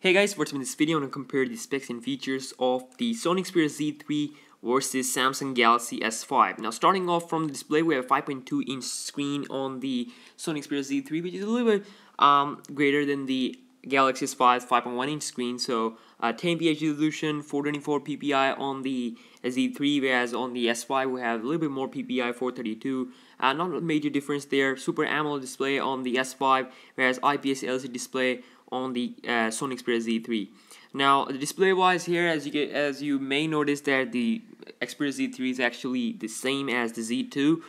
Hey guys, what's up in this video? I'm going to compare the specs and features of the Sony Xperia Z3 versus Samsung Galaxy S5. Now starting off from the display, we have a 5.2 inch screen on the Sony Xperia Z3, which is a little bit greater than the Galaxy S5's 5.1 inch screen. So 1080p resolution, 424 ppi on the Z3, whereas on the S5 we have a little bit more ppi, 432. Not a major difference there. Super AMOLED display on the S5, whereas IPS LCD display on the Sony Xperia Z3. Now, display wise here, as you may notice that the Xperia Z3 is actually the same as the Z2.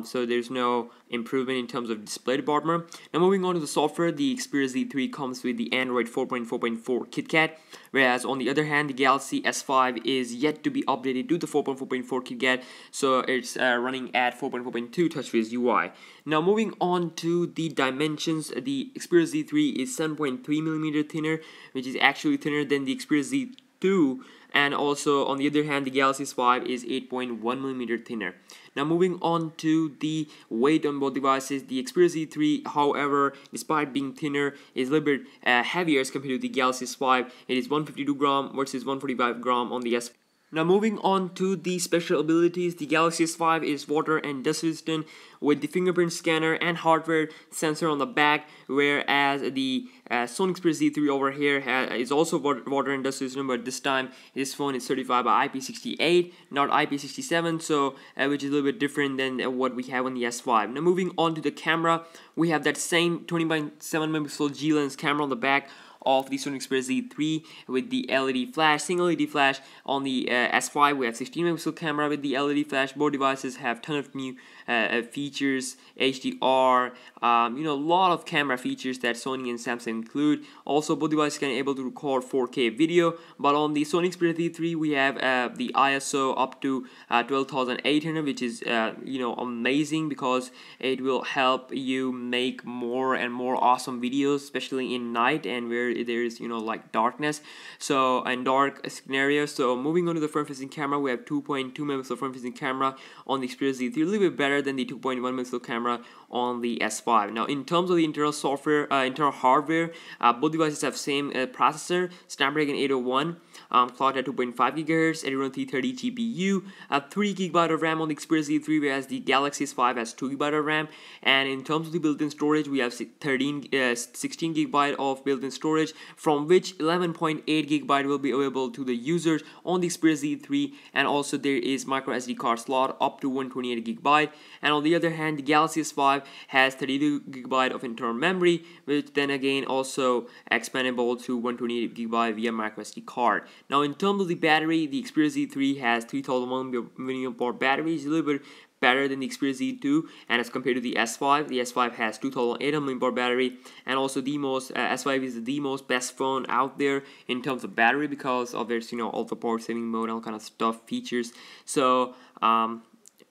So there's no improvement in terms of display department. Now moving on to the software, the Xperia Z3 comes with the Android 4.4.4 KitKat, whereas on the other hand the Galaxy S5 is yet to be updated to the 4.4.4 KitKat, so it's running at 4.4.2 TouchWiz UI. Now moving on to the dimensions, the Xperia Z3 is 7.3mm thinner, which is actually thinner than the Xperia Z2, and also on the other hand the Galaxy S5 is 8.1mm thinner. Now moving on to the weight on both devices, the Xperia Z3 however, despite being thinner, is a little bit heavier as compared to the Galaxy S5. It is 152 gram versus 145 gram on the S5. Now moving on to the special abilities, the Galaxy S5 is water and dust resistant with the fingerprint scanner and hardware sensor on the back, whereas the Sony Xperia Z3 over here is also water and dust resistant, but this time this phone is certified by IP68, not IP67, so which is a little bit different than what we have on the S5. Now moving on to the camera, we have that same 20.7 megapixel G lens camera on the back of the Sony Xperia Z3 with the LED flash, single LED flash. On the S5 we have 16 megapixel camera with the LED flash. Both devices have ton of new features, HDR, a lot of camera features that Sony and Samsung include. Also both devices can able to record 4K video, but on the Sony Xperia Z3 we have the ISO up to 12,800, which is amazing because it will help you make more and more awesome videos, especially in night and where there is like darkness, so and dark scenarios. So moving on to the front facing camera, we have 2.2 megapixel front facing camera on the Xperia Z3, a little bit better than the 2.1 megapixel camera on the S5. Now in terms of the internal software, internal hardware, both devices have same processor, Snapdragon 801, clocked at 2.5 GHz, Adreno 330 GPU, 3 GB of RAM on the Xperia Z3, whereas the Galaxy S5 has 2 GB of RAM. And in terms of the built-in storage, we have 16 GB of built-in storage, from which 11.8 GB will be available to the users on the Xperia Z3, and also there is micro SD card slot up to 128 GB. And on the other hand, the Galaxy S5 has 32 GB of internal memory, which then again also expandable to 128 GB via micro SD card. Now in terms of the battery, the Xperia Z3 has 3000 mAh battery, is a little bit better than the Xperia Z2, and as compared to the S5 has 2800 mAh battery, and also the S5 is the most best phone out there in terms of battery because of its ultra power saving mode, all kind of stuff, features. So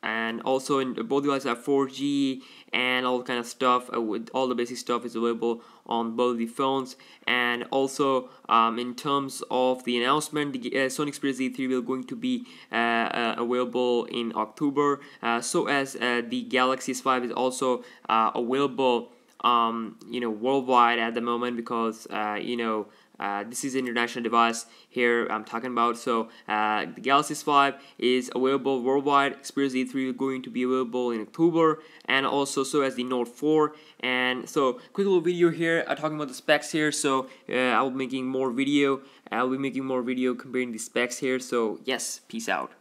and also in both devices have 4G and all kind of stuff, with all the basic stuff is available on both the phones. And also in terms of the announcement, the Sony Xperia Z3 will going to be available in October, so as the Galaxy S5 is also available worldwide at the moment, because this is an international device here I'm talking about. So the Galaxy S5 is available worldwide. Xperia Z3 is going to be available in October, and also so as the Note 4. And so quick little video here talking about the specs here. So I'll be making more video comparing the specs here. So yes, peace out.